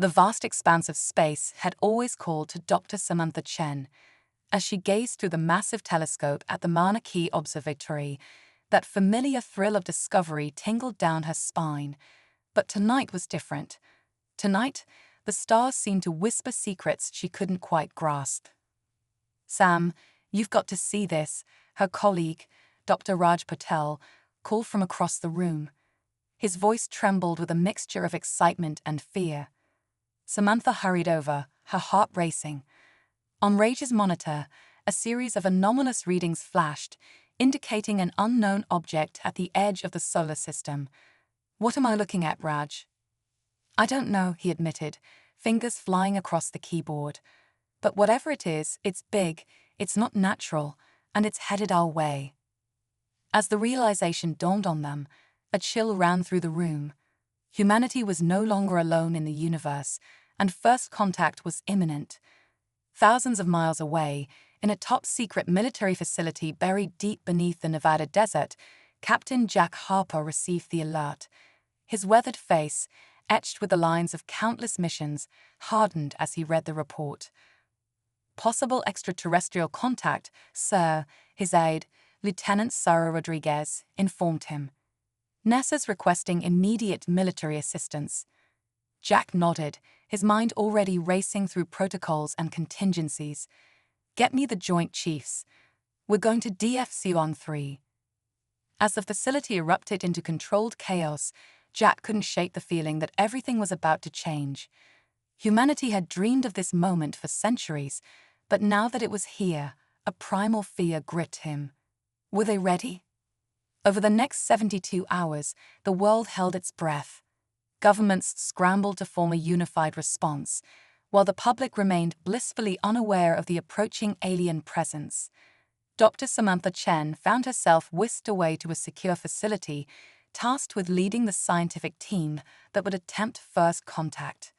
The vast expanse of space had always called to Dr. Samantha Chen. As she gazed through the massive telescope at the Mauna Kea Observatory, that familiar thrill of discovery tingled down her spine. But tonight was different. Tonight, the stars seemed to whisper secrets she couldn't quite grasp. "Sam, you've got to see this," her colleague, Dr. Raj Patel, called from across the room. His voice trembled with a mixture of excitement and fear. Samantha hurried over, her heart racing. On Raj's monitor, a series of anomalous readings flashed, indicating an unknown object at the edge of the solar system. "What am I looking at, Raj?" "I don't know," he admitted, fingers flying across the keyboard. "But whatever it is, it's big, it's not natural, and it's headed our way." As the realization dawned on them, a chill ran through the room. Humanity was no longer alone in the universe, and first contact was imminent. Thousands of miles away, in a top-secret military facility buried deep beneath the Nevada desert, Captain Jack Harper received the alert. His weathered face, etched with the lines of countless missions, hardened as he read the report. "Possible extraterrestrial contact, sir," his aide, Lieutenant Sarah Rodriguez, informed him. "NASA's requesting immediate military assistance." Jack nodded, his mind already racing through protocols and contingencies. "Get me the Joint Chiefs. We're going to DFC on 3. As the facility erupted into controlled chaos, Jack couldn't shake the feeling that everything was about to change. Humanity had dreamed of this moment for centuries, but now that it was here, a primal fear gripped him. Were they ready? Over the next 72 hours, the world held its breath. Governments scrambled to form a unified response, while the public remained blissfully unaware of the approaching alien presence. Dr. Samantha Chen found herself whisked away to a secure facility, tasked with leading the scientific team that would attempt first contact.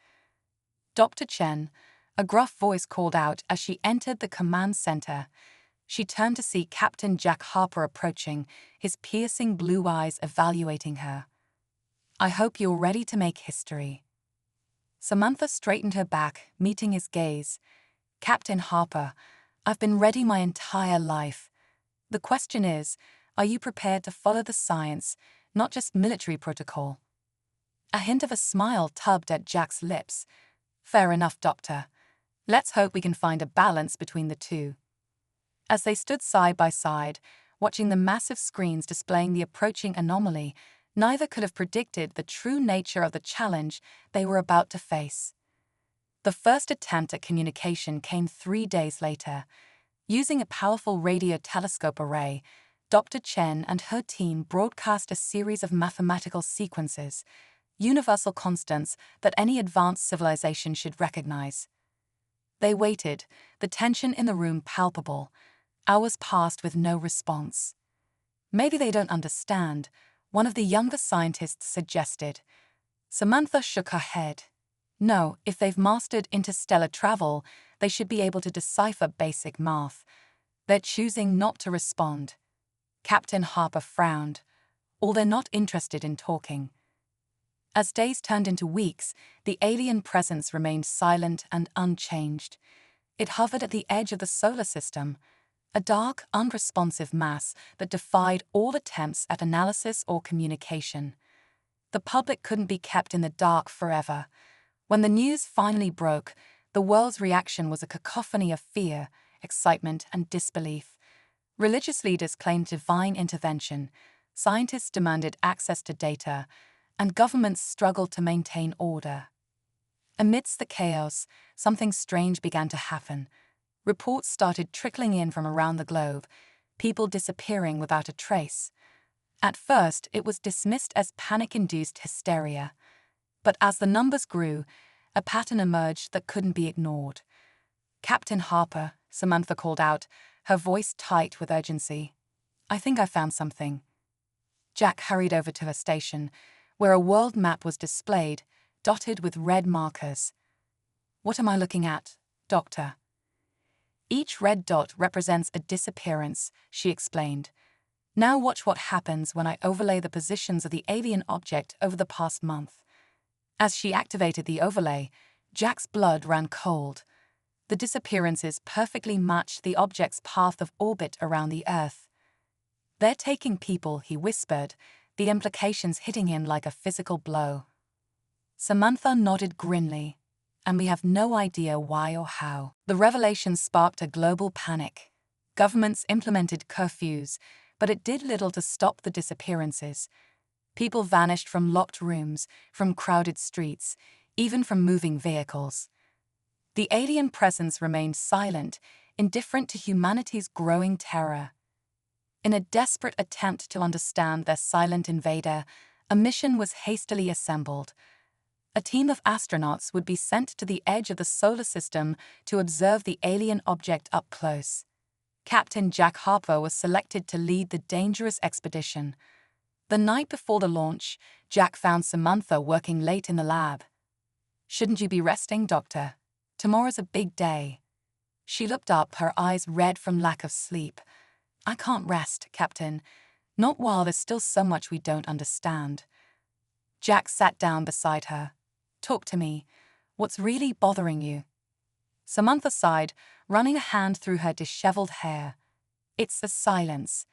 "Dr. Chen," a gruff voice called out as she entered the command center. She turned to see Captain Jack Harper approaching, his piercing blue eyes evaluating her. "I hope you're ready to make history." Samantha straightened her back, meeting his gaze. "Captain Harper, I've been ready my entire life. The question is, are you prepared to follow the science, not just military protocol?" A hint of a smile tugged at Jack's lips. "Fair enough, Doctor. Let's hope we can find a balance between the two." As they stood side by side, watching the massive screens displaying the approaching anomaly, neither could have predicted the true nature of the challenge they were about to face. The first attempt at communication came 3 days later. Using a powerful radio telescope array, Dr. Chen and her team broadcast a series of mathematical sequences, universal constants that any advanced civilization should recognize. They waited, the tension in the room palpable. Hours passed with no response. "Maybe they don't understand," one of the younger scientists suggested. Samantha shook her head. "No, if they've mastered interstellar travel, they should be able to decipher basic math. They're choosing not to respond." Captain Harper frowned. "Or they're not interested in talking." As days turned into weeks, the alien presence remained silent and unchanged. It hovered at the edge of the solar system, a dark, unresponsive mass that defied all attempts at analysis or communication. The public couldn't be kept in the dark forever. When the news finally broke, the world's reaction was a cacophony of fear, excitement, and disbelief. Religious leaders claimed divine intervention, scientists demanded access to data, and governments struggled to maintain order. Amidst the chaos, something strange began to happen. Reports started trickling in from around the globe, people disappearing without a trace. At first, it was dismissed as panic-induced hysteria. But as the numbers grew, a pattern emerged that couldn't be ignored. "Captain Harper," Samantha called out, her voice tight with urgency. "I think I found something." Jack hurried over to her station, where a world map was displayed, dotted with red markers. "What am I looking at, Doctor?" "Each red dot represents a disappearance," she explained. "Now watch what happens when I overlay the positions of the alien object over the past month." As she activated the overlay, Jack's blood ran cold. The disappearances perfectly matched the object's path of orbit around the Earth. "They're taking people," he whispered, the implications hitting him like a physical blow. Samantha nodded grimly, "And we have no idea why or how." The revelation sparked a global panic. Governments implemented curfews, but it did little to stop the disappearances. People vanished from locked rooms, from crowded streets, even from moving vehicles. The alien presence remained silent, indifferent to humanity's growing terror. In a desperate attempt to understand their silent invader, a mission was hastily assembled. A team of astronauts would be sent to the edge of the solar system to observe the alien object up close. Captain Jack Harper was selected to lead the dangerous expedition. The night before the launch, Jack found Samantha working late in the lab. "Shouldn't you be resting, Doctor? Tomorrow's a big day." She looked up, her eyes red from lack of sleep. "I can't rest, Captain. Not while there's still so much we don't understand." Jack sat down beside her. "Talk to me. What's really bothering you?" Samantha sighed, running a hand through her disheveled hair. "It's the silence.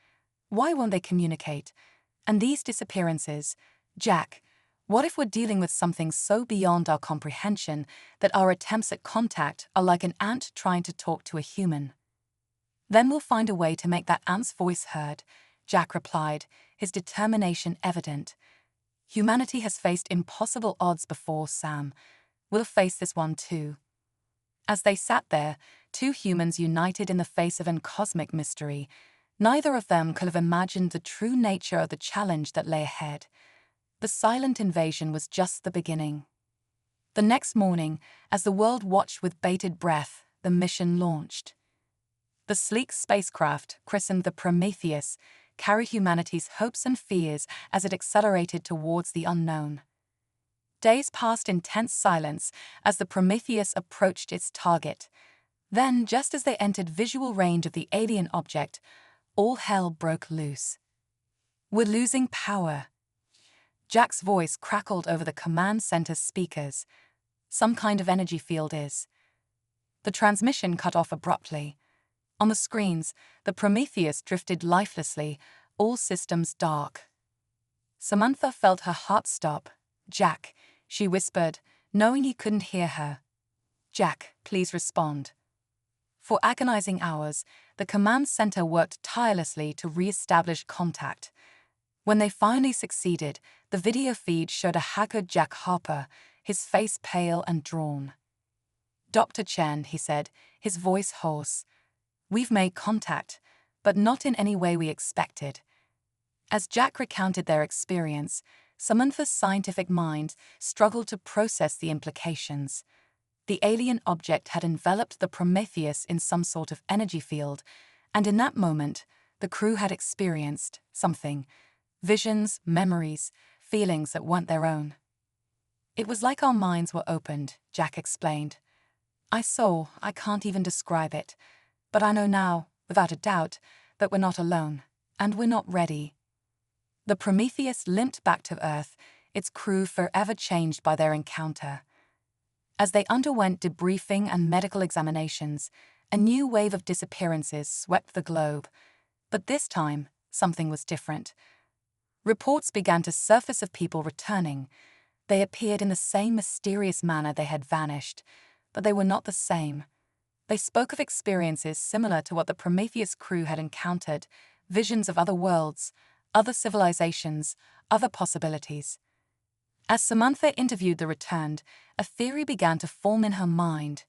Why won't they communicate? And these disappearances. Jack, what if we're dealing with something so beyond our comprehension that our attempts at contact are like an ant trying to talk to a human?" "Then we'll find a way to make that ant's voice heard," Jack replied, his determination evident. "Humanity has faced impossible odds before, Sam. We'll face this one too." As they sat there, two humans united in the face of a cosmic mystery, neither of them could have imagined the true nature of the challenge that lay ahead. The silent invasion was just the beginning. The next morning, as the world watched with bated breath, the mission launched. The sleek spacecraft, christened the Prometheus, carried humanity's hopes and fears as it accelerated towards the unknown. Days passed in tense silence as the Prometheus approached its target. Then, just as they entered visual range of the alien object, all hell broke loose. "We're losing power." Jack's voice crackled over the command center's speakers. "Some kind of energy field is." The transmission cut off abruptly. On the screens, the Prometheus drifted lifelessly, all systems dark. Samantha felt her heart stop. "Jack," she whispered, knowing he couldn't hear her. "Jack, please respond." For agonizing hours, the command center worked tirelessly to re-establish contact. When they finally succeeded, the video feed showed a haggard Jack Harper, his face pale and drawn. "Dr. Chen," he said, his voice hoarse, "we've made contact, but not in any way we expected." As Jack recounted their experience, Samantha's scientific mind struggled to process the implications. The alien object had enveloped the Prometheus in some sort of energy field, and in that moment, the crew had experienced something: visions, memories, feelings that weren't their own. "It was like our minds were opened," Jack explained. I can't even describe it, but I know now, without a doubt, that we're not alone, and we're not ready." The Prometheus limped back to Earth, its crew forever changed by their encounter. As they underwent debriefing and medical examinations, a new wave of disappearances swept the globe. But this time, something was different. Reports began to surface of people returning. They appeared in the same mysterious manner they had vanished, but they were not the same. They spoke of experiences similar to what the Prometheus crew had encountered, visions of other worlds, other civilizations, other possibilities. As Samantha interviewed the returned, a theory began to form in her mind.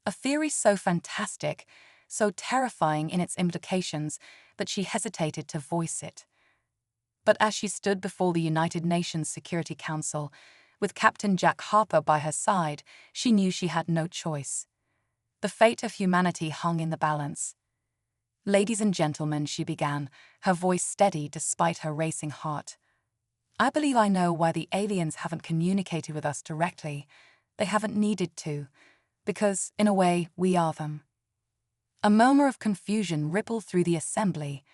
A theory so fantastic, so terrifying in its implications, that she hesitated to voice it. But as she stood before the United Nations Security Council, with Captain Jack Harper by her side, she knew she had no choice. The fate of humanity hung in the balance. "Ladies and gentlemen," she began, her voice steady despite her racing heart. "I believe I know why the aliens haven't communicated with us directly. They haven't needed to, because, in a way, we are them." A murmur of confusion rippled through the assembly.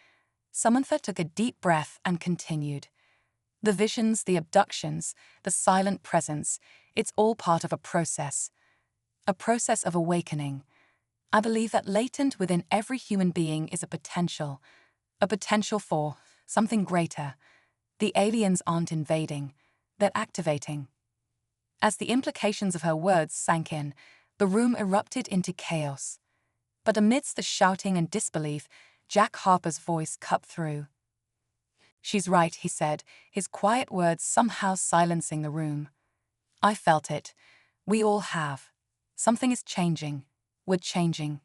Samantha took a deep breath and continued. "The visions, the abductions, the silent presence, it's all part of a process. a process of awakening. I believe that latent within every human being is a potential for something greater. The aliens aren't invading, they're activating. As the implications of her words sank in, the room erupted into chaos. But amidst the shouting and disbelief, Jack Harper's voice cut through. "She's right," he said, his quiet words somehow silencing the room. "I felt it. We all have. Something is changing. We're changing."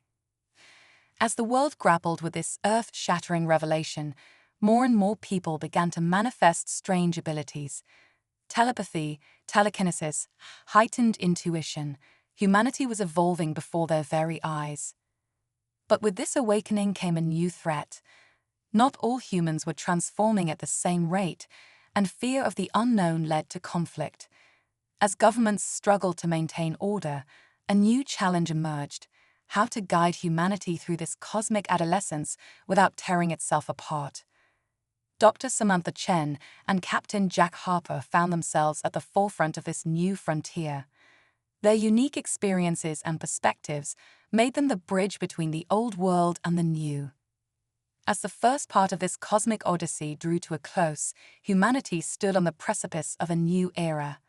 As the world grappled with this earth-shattering revelation, more and more people began to manifest strange abilities. Telepathy, telekinesis, heightened intuition. Humanity was evolving before their very eyes. But with this awakening came a new threat. Not all humans were transforming at the same rate, and fear of the unknown led to conflict. As governments struggled to maintain order, a new challenge emerged: how to guide humanity through this cosmic adolescence without tearing itself apart. Dr. Samantha Chen and Captain Jack Harper found themselves at the forefront of this new frontier. Their unique experiences and perspectives made them the bridge between the old world and the new. As the first part of this cosmic odyssey drew to a close, humanity stood on the precipice of a new era.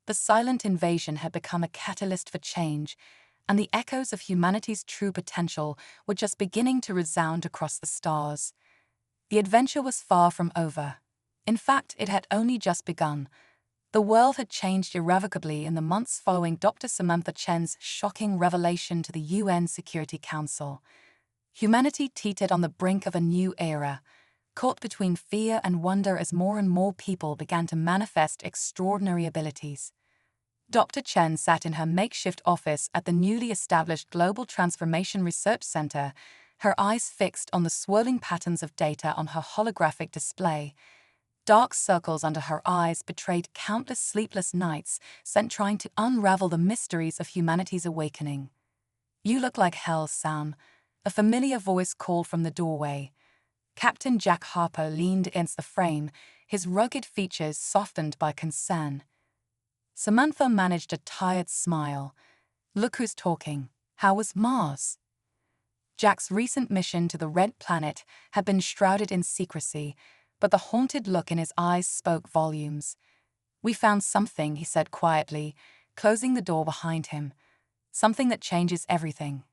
The silent invasion had become a catalyst for change, and the echoes of humanity's true potential were just beginning to resound across the stars. The adventure was far from over. In fact, it had only just begun. The world had changed irrevocably in the months following Dr. Samantha Chen's shocking revelation to the UN Security Council. Humanity teetered on the brink of a new era, caught between fear and wonder as more and more people began to manifest extraordinary abilities. Dr. Chen sat in her makeshift office at the newly established Global Transformation Research Center, her eyes fixed on the swirling patterns of data on her holographic display. Dark circles under her eyes betrayed countless sleepless nights spent trying to unravel the mysteries of humanity's awakening. "You look like hell, Sam," a familiar voice called from the doorway. Captain Jack Harper leaned against the frame, his rugged features softened by concern. Samantha managed a tired smile. "Look who's talking. How was Mars?" Jack's recent mission to the Red Planet had been shrouded in secrecy, but the haunted look in his eyes spoke volumes. "We found something," he said quietly, closing the door behind him. "Something that changes everything."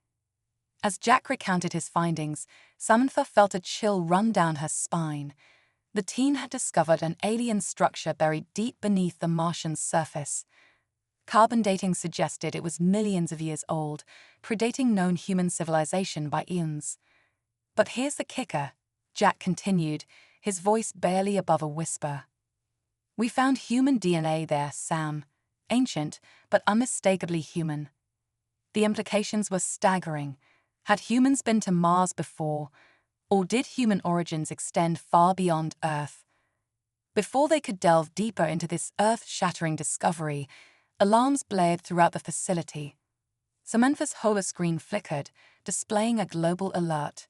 As Jack recounted his findings, Samantha felt a chill run down her spine. The teen had discovered an alien structure buried deep beneath the Martian's surface. Carbon dating suggested it was millions of years old, predating known human civilization by eons. "But here's the kicker," Jack continued, his voice barely above a whisper. "We found human DNA there, Sam. Ancient, but unmistakably human." The implications were staggering. Had humans been to Mars before? Or did human origins extend far beyond Earth? Before they could delve deeper into this earth-shattering discovery, alarms blared throughout the facility. Samantha's holoscreen flickered, displaying a global alert.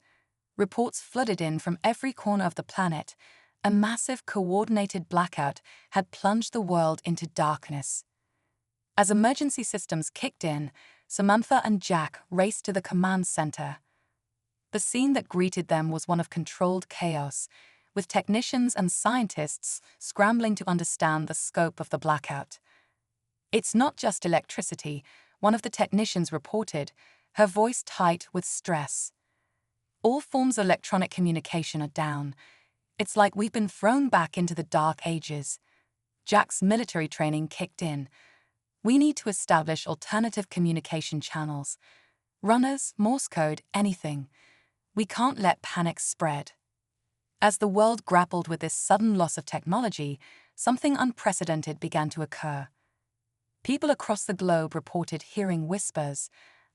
Reports flooded in from every corner of the planet. A massive, coordinated blackout had plunged the world into darkness. As emergency systems kicked in, Samantha and Jack raced to the command center. The scene that greeted them was one of controlled chaos, with technicians and scientists scrambling to understand the scope of the blackout. "It's not just electricity," one of the technicians reported, her voice tight with stress. "All forms of electronic communication are down. It's like we've been thrown back into the dark ages." Jack's military training kicked in. "We need to establish alternative communication channels. Runners, Morse code, anything. We can't let panic spread." As the world grappled with this sudden loss of technology, something unprecedented began to occur. People across the globe reported hearing whispers,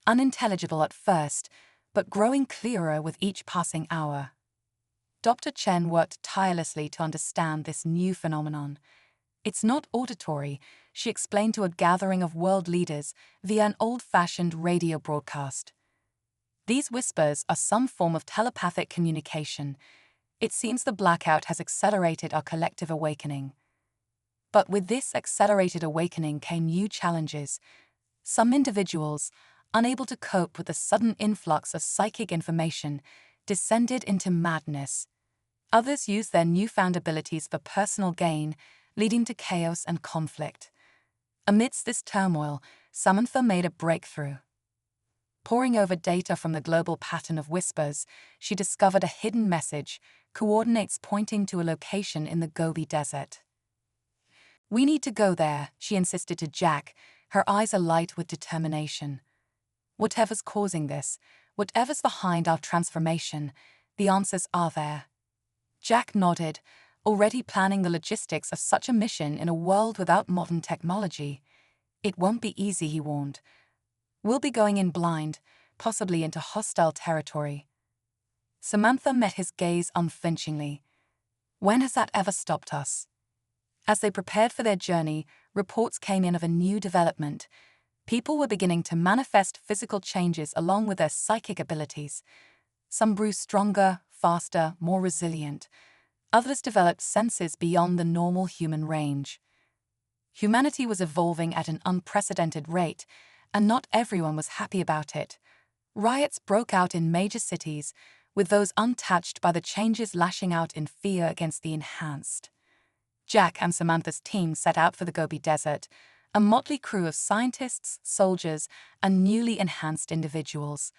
unintelligible at first, but growing clearer with each passing hour. Dr. Chen worked tirelessly to understand this new phenomenon. "It's not auditory," she explained to a gathering of world leaders via an old-fashioned radio broadcast. "These whispers are some form of telepathic communication. It seems the blackout has accelerated our collective awakening." But with this accelerated awakening came new challenges. Some individuals, unable to cope with the sudden influx of psychic information, descended into madness. Others used their newfound abilities for personal gain, leading to chaos and conflict. Amidst this turmoil, Samantha made a breakthrough. Poring over data from the global pattern of whispers, she discovered a hidden message, coordinates pointing to a location in the Gobi Desert. "We need to go there," she insisted to Jack, her eyes alight with determination. "Whatever's causing this, whatever's behind our transformation, the answers are there." Jack nodded, already planning the logistics of such a mission in a world without modern technology. "It won't be easy," he warned. "We'll be going in blind, possibly into hostile territory." Samantha met his gaze unflinchingly. "When has that ever stopped us?" As they prepared for their journey, reports came in of a new development. People were beginning to manifest physical changes along with their psychic abilities. Some grew stronger, faster, more resilient. Others developed senses beyond the normal human range. Humanity was evolving at an unprecedented rate, and not everyone was happy about it. Riots broke out in major cities, with those untouched by the changes lashing out in fear against the enhanced. Jack and Samantha's team set out for the Gobi Desert, a motley crew of scientists, soldiers, and newly enhanced individuals.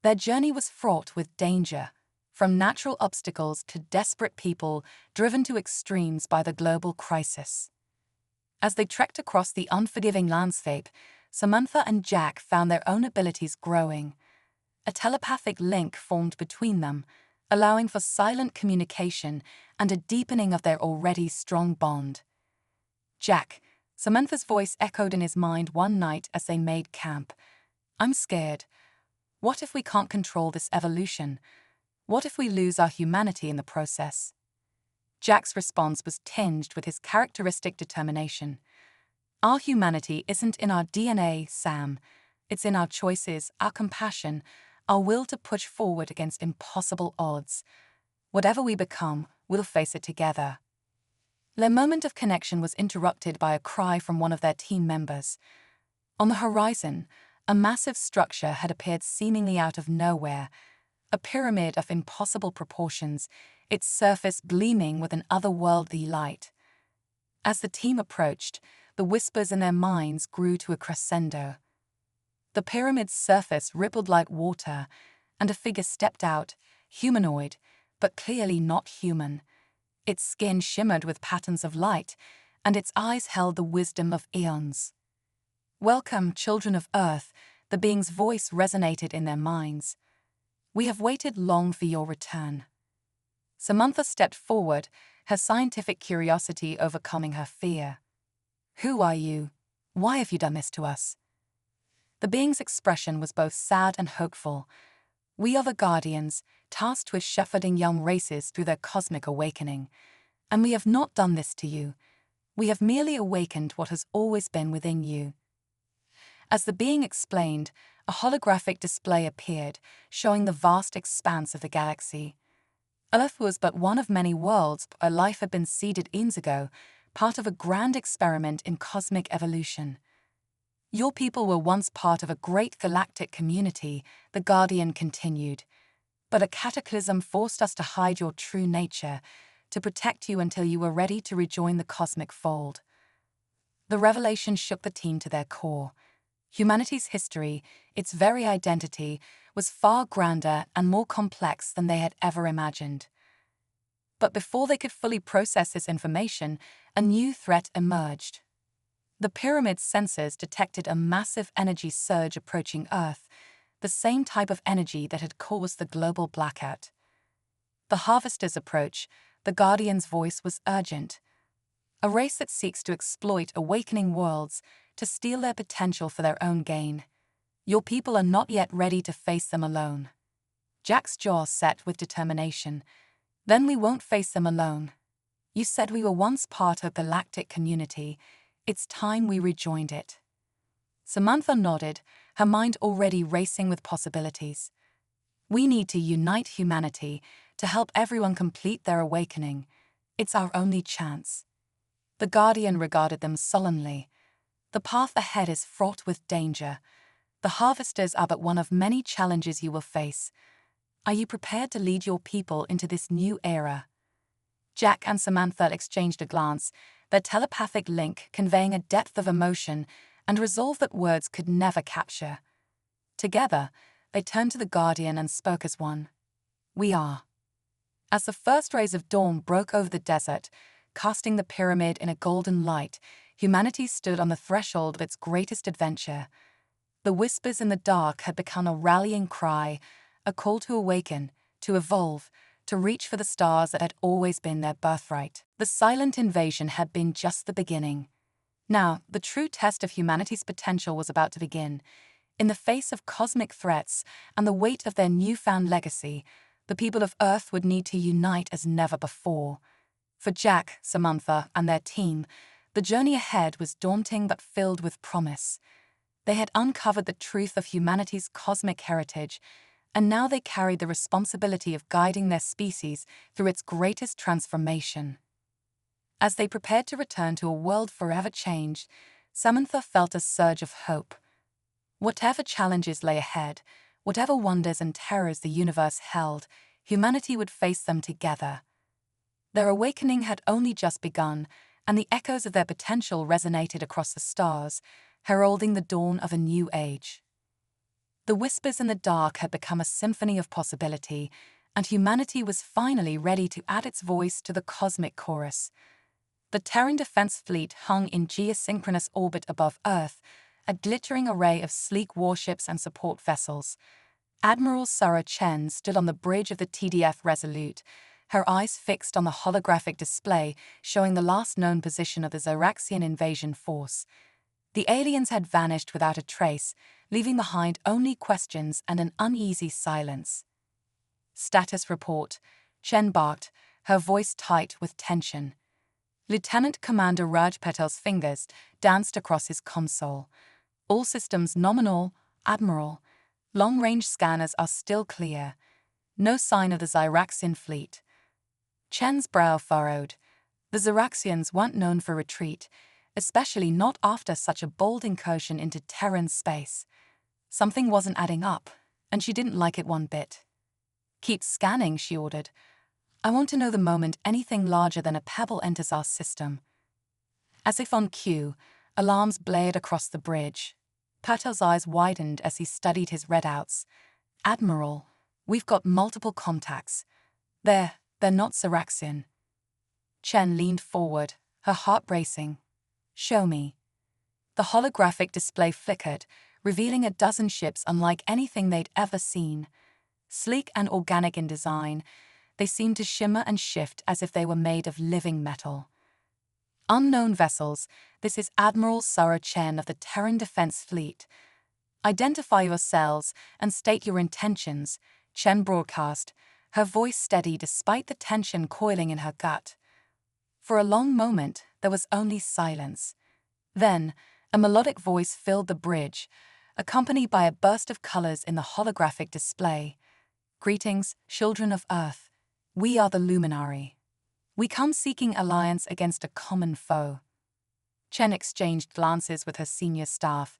Their journey was fraught with danger, from natural obstacles to desperate people driven to extremes by the global crisis. As they trekked across the unforgiving landscape, Samantha and Jack found their own abilities growing. A telepathic link formed between them, allowing for silent communication and a deepening of their already strong bond. "Jack," Samantha's voice echoed in his mind one night as they made camp. "I'm scared. What if we can't control this evolution? What if we lose our humanity in the process?" Jack's response was tinged with his characteristic determination. "Our humanity isn't in our DNA, Sam. It's in our choices, our compassion, our will to push forward against impossible odds. Whatever we become, we'll face it together." Their moment of connection was interrupted by a cry from one of their team members. On the horizon, a massive structure had appeared seemingly out of nowhere, a pyramid of impossible proportions, its surface gleaming with an otherworldly light. As the team approached, the whispers in their minds grew to a crescendo. The pyramid's surface rippled like water, and a figure stepped out, humanoid, but clearly not human. Its skin shimmered with patterns of light, and its eyes held the wisdom of eons. "Welcome, children of Earth," the being's voice resonated in their minds. "We have waited long for your return." Samantha stepped forward, her scientific curiosity overcoming her fear. "Who are you? Why have you done this to us?" The being's expression was both sad and hopeful. "We are the Guardians, tasked with shepherding young races through their cosmic awakening. And we have not done this to you. We have merely awakened what has always been within you." As the being explained, a holographic display appeared, showing the vast expanse of the galaxy. Earth was but one of many worlds where life had been seeded eons ago, part of a grand experiment in cosmic evolution. "Your people were once part of a great galactic community," the Guardian continued. "But a cataclysm forced us to hide your true nature, to protect you until you were ready to rejoin the cosmic fold." The revelation shook the team to their core. Humanity's history, its very identity, was far grander and more complex than they had ever imagined. But before they could fully process this information, a new threat emerged. The pyramid's sensors detected a massive energy surge approaching Earth, the same type of energy that had caused the global blackout. "The Harvester's approach," the Guardian's voice was urgent. "A race that seeks to exploit awakening worlds, to steal their potential for their own gain. Your people are not yet ready to face them alone." Jack's jaw set with determination. "Then we won't face them alone. You said we were once part of the Galactic community. It's time we rejoined it." Samantha nodded, her mind already racing with possibilities. "We need to unite humanity, to help everyone complete their awakening. It's our only chance." The Guardian regarded them sullenly. The path ahead is fraught with danger. The harvesters are but one of many challenges you will face. Are you prepared to lead your people into this new era? Jack and Samantha exchanged a glance, their telepathic link conveying a depth of emotion and resolve that words could never capture. Together, they turned to the Guardian and spoke as one. We are. As the first rays of dawn broke over the desert, casting the pyramid in a golden light, humanity stood on the threshold of its greatest adventure. The whispers in the dark had become a rallying cry, a call to awaken, to evolve, to reach for the stars that had always been their birthright. The silent invasion had been just the beginning. Now, the true test of humanity's potential was about to begin. In the face of cosmic threats and the weight of their newfound legacy, the people of Earth would need to unite as never before. For Jack, Samantha, and their team, the journey ahead was daunting but filled with promise. They had uncovered the truth of humanity's cosmic heritage, and now they carried the responsibility of guiding their species through its greatest transformation. As they prepared to return to a world forever changed, Samantha felt a surge of hope. Whatever challenges lay ahead, whatever wonders and terrors the universe held, humanity would face them together. Their awakening had only just begun, and the echoes of their potential resonated across the stars, heralding the dawn of a new age. The whispers in the dark had become a symphony of possibility, and humanity was finally ready to add its voice to the cosmic chorus. The Terran Defense Fleet hung in geosynchronous orbit above Earth, a glittering array of sleek warships and support vessels. Admiral Sarah Chen stood on the bridge of the TDF Resolute, her eyes fixed on the holographic display showing the last known position of the Xeraxian invasion force. The aliens had vanished without a trace, leaving behind only questions and an uneasy silence. Status report, Chen barked, her voice tight with tension. Lieutenant Commander Raj Patel's fingers danced across his console. All systems nominal, Admiral. Long-range scanners are still clear. No sign of the Xeraxian fleet. Chen's brow furrowed. The Xeraxians weren't known for retreat, especially not after such a bold incursion into Terran space. Something wasn't adding up, and she didn't like it one bit. Keep scanning, she ordered. I want to know the moment anything larger than a pebble enters our system. As if on cue, alarms blared across the bridge. Patel's eyes widened as he studied his readouts. Admiral, we've got multiple contacts. They're not Xeraxian. Chen leaned forward, her heart racing. Show me. The holographic display flickered, revealing a dozen ships unlike anything they'd ever seen. Sleek and organic in design, they seemed to shimmer and shift as if they were made of living metal. Unknown vessels, this is Admiral Sarah Chen of the Terran Defense Fleet. Identify yourselves and state your intentions, Chen broadcast, her voice steady despite the tension coiling in her gut. For a long moment, there was only silence. Then, a melodic voice filled the bridge, accompanied by a burst of colors in the holographic display. Greetings, children of Earth. We are the Luminari. We come seeking alliance against a common foe. Chen exchanged glances with her senior staff.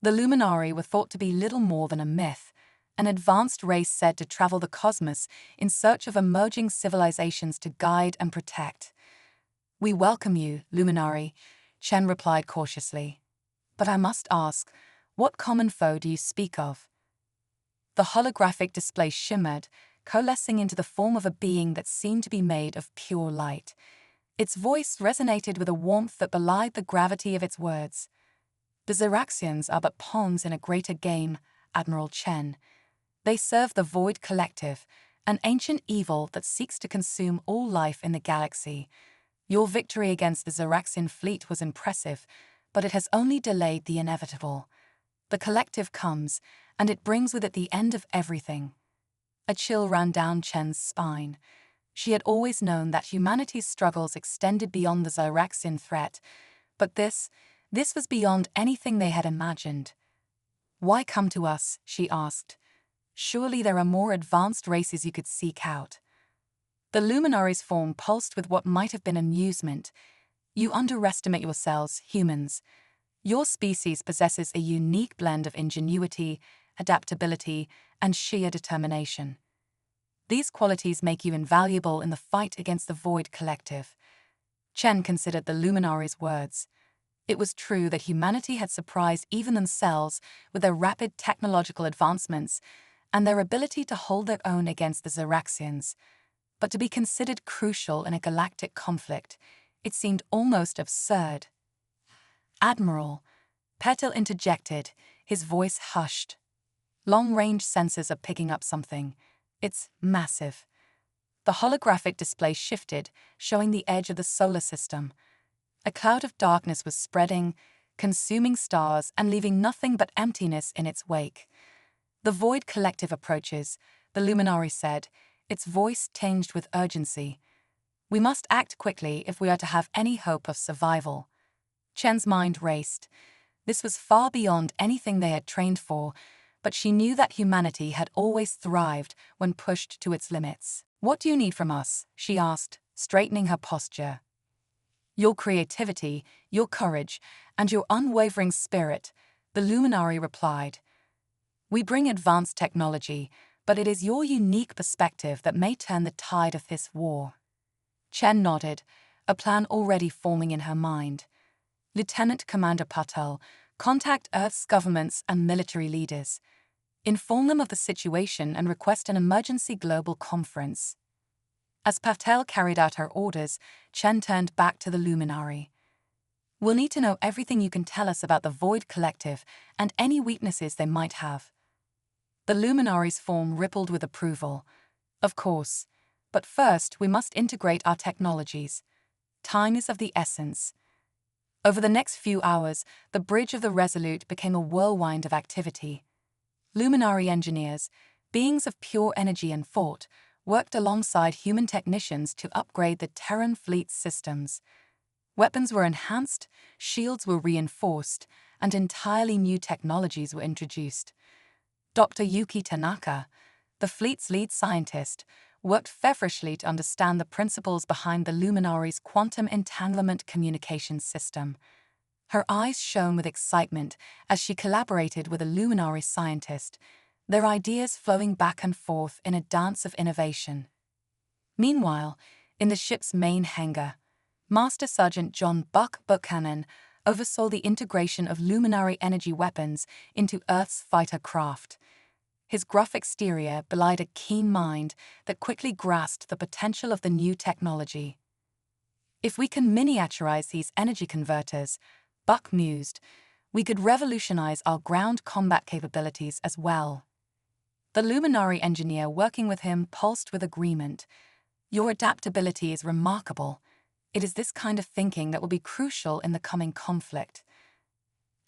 The Luminari were thought to be little more than a myth, an advanced race said to travel the cosmos in search of emerging civilizations to guide and protect. We welcome you, Luminari, Chen replied cautiously. But I must ask, what common foe do you speak of? The holographic display shimmered, coalescing into the form of a being that seemed to be made of pure light. Its voice resonated with a warmth that belied the gravity of its words. The Xeraxians are but pawns in a greater game, Admiral Chen. They serve the Void Collective, an ancient evil that seeks to consume all life in the galaxy. Your victory against the Xeraxian fleet was impressive, but it has only delayed the inevitable. The Collective comes, and it brings with it the end of everything. A chill ran down Chen's spine. She had always known that humanity's struggles extended beyond the Xeraxian threat, but this was beyond anything they had imagined. Why come to us? She asked. Surely there are more advanced races you could seek out. The Luminari's form pulsed with what might have been amusement. You underestimate yourselves, humans. Your species possesses a unique blend of ingenuity, adaptability, and sheer determination. These qualities make you invaluable in the fight against the Void Collective. Chen considered the luminary's words. It was true that humanity had surprised even themselves with their rapid technological advancements and their ability to hold their own against the Xeraxians. But to be considered crucial in a galactic conflict, it seemed almost absurd. Admiral, Petel interjected, his voice hushed. Long-range sensors are picking up something. It's massive. The holographic display shifted, showing the edge of the solar system. A cloud of darkness was spreading, consuming stars and leaving nothing but emptiness in its wake. The Void Collective approaches, the luminary said, its voice tinged with urgency. We must act quickly if we are to have any hope of survival. Chen's mind raced. This was far beyond anything they had trained for, but she knew that humanity had always thrived when pushed to its limits. What do you need from us? She asked, straightening her posture. Your creativity, your courage, and your unwavering spirit, the luminary replied. We bring advanced technology, but it is your unique perspective that may turn the tide of this war. Chen nodded, a plan already forming in her mind. Lieutenant Commander Patel, contact Earth's governments and military leaders. Inform them of the situation and request an emergency global conference. As Patel carried out her orders, Chen turned back to the luminary. We'll need to know everything you can tell us about the Void Collective and any weaknesses they might have. The luminary's form rippled with approval. Of course, but first we must integrate our technologies. Time is of the essence. Over the next few hours, the bridge of the Resolute became a whirlwind of activity. Luminary engineers, beings of pure energy and thought, worked alongside human technicians to upgrade the Terran fleet's systems. Weapons were enhanced, shields were reinforced, and entirely new technologies were introduced. Dr. Yuki Tanaka, the fleet's lead scientist, worked feverishly to understand the principles behind the luminary's quantum entanglement communication system. Her eyes shone with excitement as she collaborated with a luminary scientist, their ideas flowing back and forth in a dance of innovation. Meanwhile, in the ship's main hangar, Master Sergeant John Buck Buchanan oversaw the integration of luminary energy weapons into Earth's fighter craft. His gruff exterior belied a keen mind that quickly grasped the potential of the new technology. If we can miniaturize these energy converters, Buck mused, we could revolutionize our ground combat capabilities as well. The luminary engineer working with him pulsed with agreement. Your adaptability is remarkable. It is this kind of thinking that will be crucial in the coming conflict.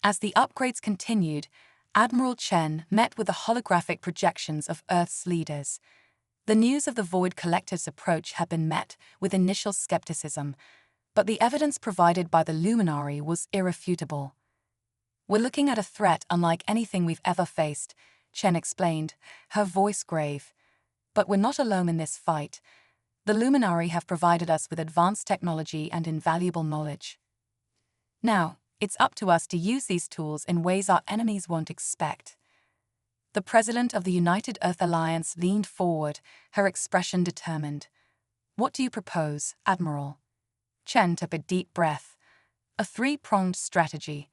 As the upgrades continued, Admiral Chen met with the holographic projections of Earth's leaders. The news of the Void Collective's approach had been met with initial skepticism, but the evidence provided by the luminary was irrefutable. We're looking at a threat unlike anything we've ever faced, Chen explained, her voice grave. But we're not alone in this fight. The luminary have provided us with advanced technology and invaluable knowledge. Now, it's up to us to use these tools in ways our enemies won't expect. The president of the United Earth Alliance leaned forward, her expression determined. What do you propose, Admiral? Chen took a deep breath. A three-pronged strategy.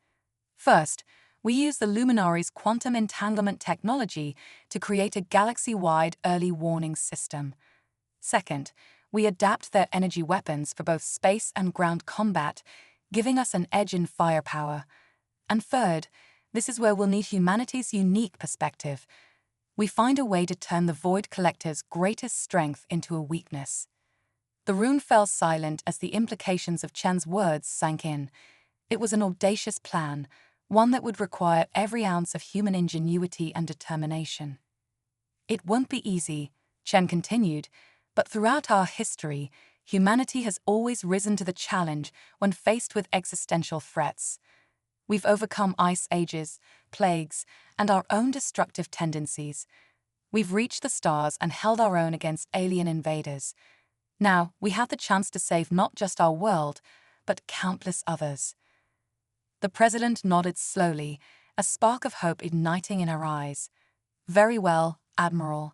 First, we use the luminary's quantum entanglement technology to create a galaxy-wide early warning system. Second, we adapt their energy weapons for both space and ground combat, giving us an edge in firepower. And third, this is where we'll need humanity's unique perspective. We find a way to turn the Void Collective's greatest strength into a weakness. The room fell silent as the implications of Chen's words sank in. It was an audacious plan, one that would require every ounce of human ingenuity and determination. It won't be easy, Chen continued, but throughout our history, humanity has always risen to the challenge when faced with existential threats. We've overcome ice ages, plagues, and our own destructive tendencies. We've reached the stars and held our own against alien invaders. Now, we have the chance to save not just our world, but countless others. The president nodded slowly, a spark of hope igniting in her eyes. "Very well, Admiral.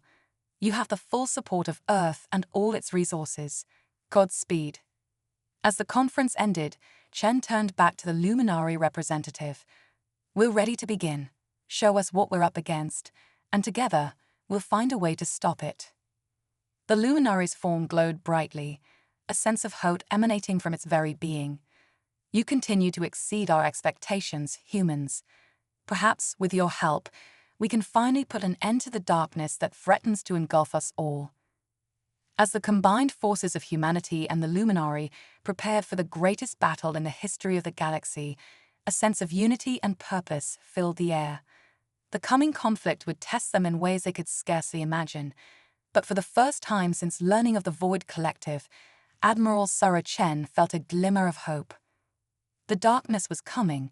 You have the full support of Earth and all its resources. Godspeed." As the conference ended, Chen turned back to the Luminary representative. "We're ready to begin. Show us what we're up against, and together, we'll find a way to stop it." The Luminary's form glowed brightly, a sense of hope emanating from its very being. "You continue to exceed our expectations, humans. Perhaps, with your help, we can finally put an end to the darkness that threatens to engulf us all." As the combined forces of humanity and the Luminary prepared for the greatest battle in the history of the galaxy, a sense of unity and purpose filled the air. The coming conflict would test them in ways they could scarcely imagine. But for the first time since learning of the Void Collective, Admiral Sarah Chen felt a glimmer of hope. The darkness was coming,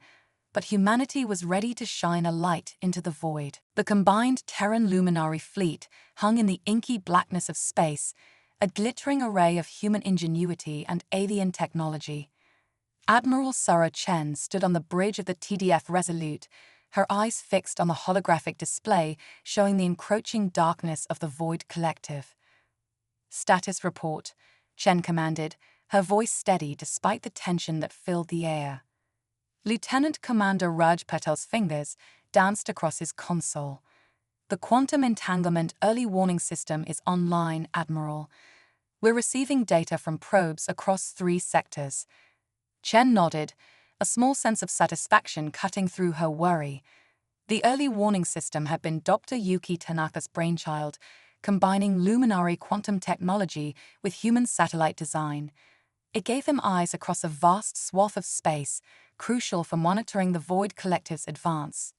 but humanity was ready to shine a light into the void. The combined Terran Luminary fleet hung in the inky blackness of space, a glittering array of human ingenuity and alien technology. Admiral Sarah Chen stood on the bridge of the TDF Resolute, her eyes fixed on the holographic display showing the encroaching darkness of the Void Collective. "Status report," Chen commanded, her voice steady despite the tension that filled the air. Lieutenant Commander Raj Patel's fingers danced across his console. "The quantum entanglement early warning system is online, Admiral. We're receiving data from probes across 3 sectors." Chen nodded, a small sense of satisfaction cutting through her worry. The early warning system had been Dr. Yuki Tanaka's brainchild, combining luminary quantum technology with human satellite design. It gave him eyes across a vast swath of space, crucial for monitoring the Void Collective's advance.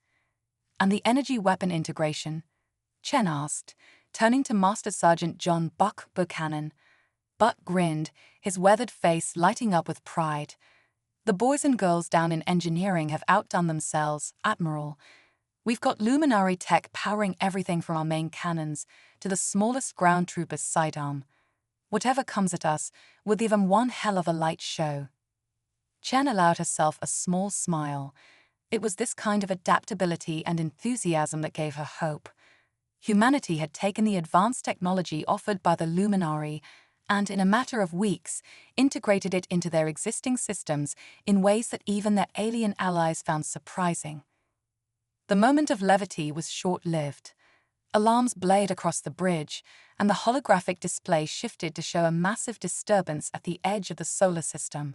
"And the energy weapon integration?" Chen asked, turning to Master Sergeant John Buck Buchanan. Buck grinned, his weathered face lighting up with pride. "The boys and girls down in engineering have outdone themselves, Admiral. We've got luminary tech powering everything from our main cannons to the smallest ground trooper's sidearm. Whatever comes at us, we'll give them one hell of a light show." Chen allowed herself a small smile. It was this kind of adaptability and enthusiasm that gave her hope. Humanity had taken the advanced technology offered by the Luminary and, in a matter of weeks, integrated it into their existing systems in ways that even their alien allies found surprising. The moment of levity was short-lived. Alarms blared across the bridge, and the holographic display shifted to show a massive disturbance at the edge of the solar system.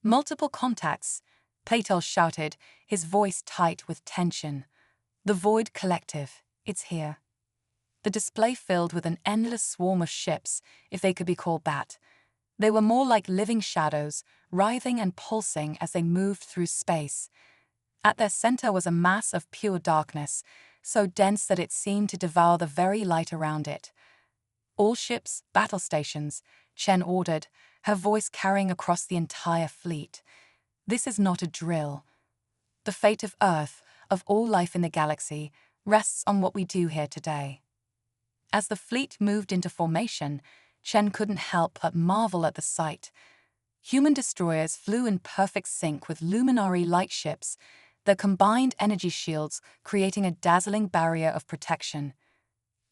"Multiple contacts," Patel shouted, his voice tight with tension. "The Void Collective, it's here." The display filled with an endless swarm of ships, if they could be called that. They were more like living shadows, writhing and pulsing as they moved through space. At their center was a mass of pure darkness, so dense that it seemed to devour the very light around it. "All ships, battle stations," Chen ordered, her voice carrying across the entire fleet. "This is not a drill. The fate of Earth, of all life in the galaxy, rests on what we do here today." As the fleet moved into formation, Chen couldn't help but marvel at the sight. Human destroyers flew in perfect sync with luminary lightships, their combined energy shields creating a dazzling barrier of protection.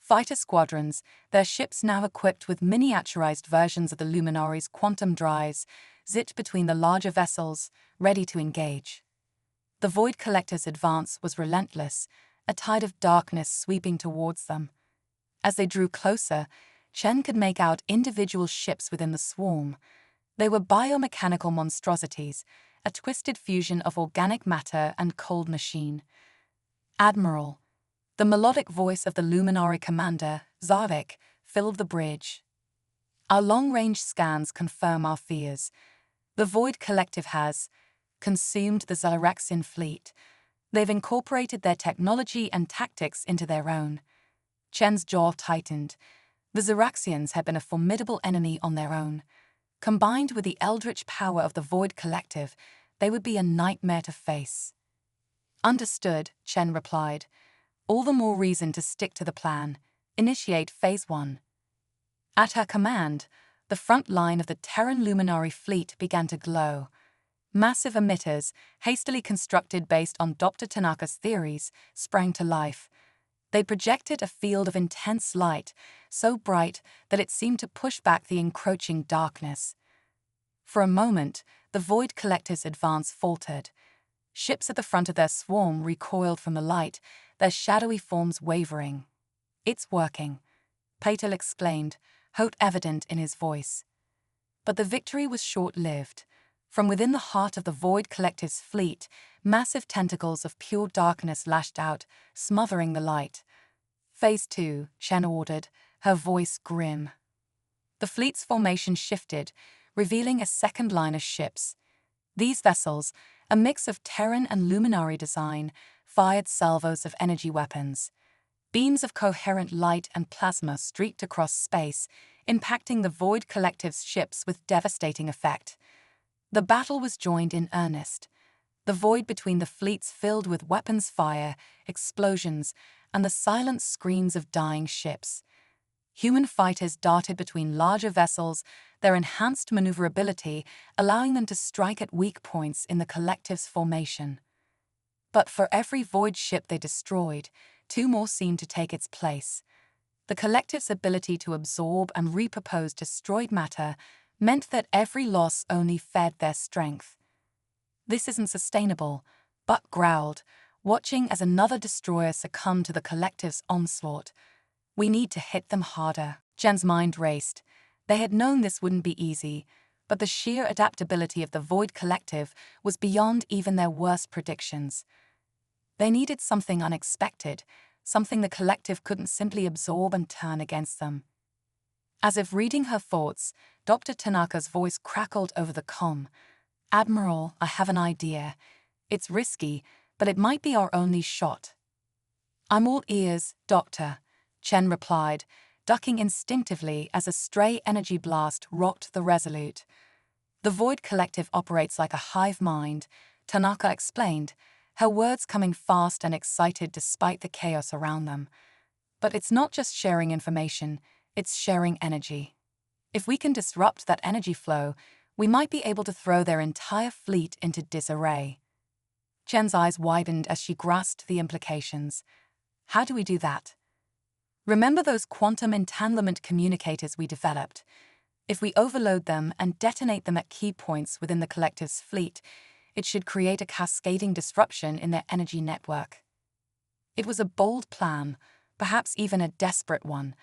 Fighter squadrons, their ships now equipped with miniaturized versions of the Luminary's quantum drives, zipped between the larger vessels, ready to engage. The Void Collective's advance was relentless, a tide of darkness sweeping towards them. As they drew closer, Chen could make out individual ships within the swarm. They were biomechanical monstrosities, a twisted fusion of organic matter and cold machine. "Admiral," the melodic voice of the Luminary commander, Zarvik, filled the bridge. "Our long-range scans confirm our fears. The Void Collective has consumed the Zalarexian fleet. They've incorporated their technology and tactics into their own." Chen's jaw tightened. The Zaraxians had been a formidable enemy on their own. Combined with the eldritch power of the Void Collective, they would be a nightmare to face. "Understood," Chen replied. "All the more reason to stick to the plan. Initiate Phase 1. At her command, the front line of the Terran Luminary fleet began to glow. Massive emitters, hastily constructed based on Dr. Tanaka's theories, sprang to life. They projected a field of intense light, so bright that it seemed to push back the encroaching darkness. For a moment, the Void Collective's advance faltered. Ships at the front of their swarm recoiled from the light, their shadowy forms wavering. "It's working," Patel exclaimed, hope evident in his voice. But the victory was short-lived. From within the heart of the Void Collective's fleet, massive tentacles of pure darkness lashed out, smothering the light. "Phase 2, Chen ordered, her voice grim. The fleet's formation shifted, revealing a second line of ships. These vessels, a mix of Terran and Luminary design, fired salvos of energy weapons. Beams of coherent light and plasma streaked across space, impacting the Void Collective's ships with devastating effect. The battle was joined in earnest. The void between the fleets filled with weapons fire, explosions, and the silent screams of dying ships. Human fighters darted between larger vessels, their enhanced maneuverability allowing them to strike at weak points in the Collective's formation. But for every void ship they destroyed, 2 more seemed to take its place. The Collective's ability to absorb and repurpose destroyed matter meant that every loss only fed their strength. "This isn't sustainable," Buck growled, watching as another destroyer succumbed to the Collective's onslaught. "We need to hit them harder." Jen's mind raced. They had known this wouldn't be easy, but the sheer adaptability of the Void Collective was beyond even their worst predictions. They needed something unexpected, something the Collective couldn't simply absorb and turn against them. As if reading her thoughts, Dr. Tanaka's voice crackled over the comm. "Admiral, I have an idea. It's risky, but it might be our only shot." "I'm all ears, Doctor," Chen replied, ducking instinctively as a stray energy blast rocked the Resolute. "The Void Collective operates like a hive mind," Tanaka explained, her words coming fast and excited despite the chaos around them. "But it's not just sharing information, it's sharing energy. If we can disrupt that energy flow, we might be able to throw their entire fleet into disarray." Chen's eyes widened as she grasped the implications. "How do we do that?" "Remember those quantum entanglement communicators we developed? If we overload them and detonate them at key points within the Collective's fleet, it should create a cascading disruption in their energy network." It was a bold plan, perhaps even a desperate one,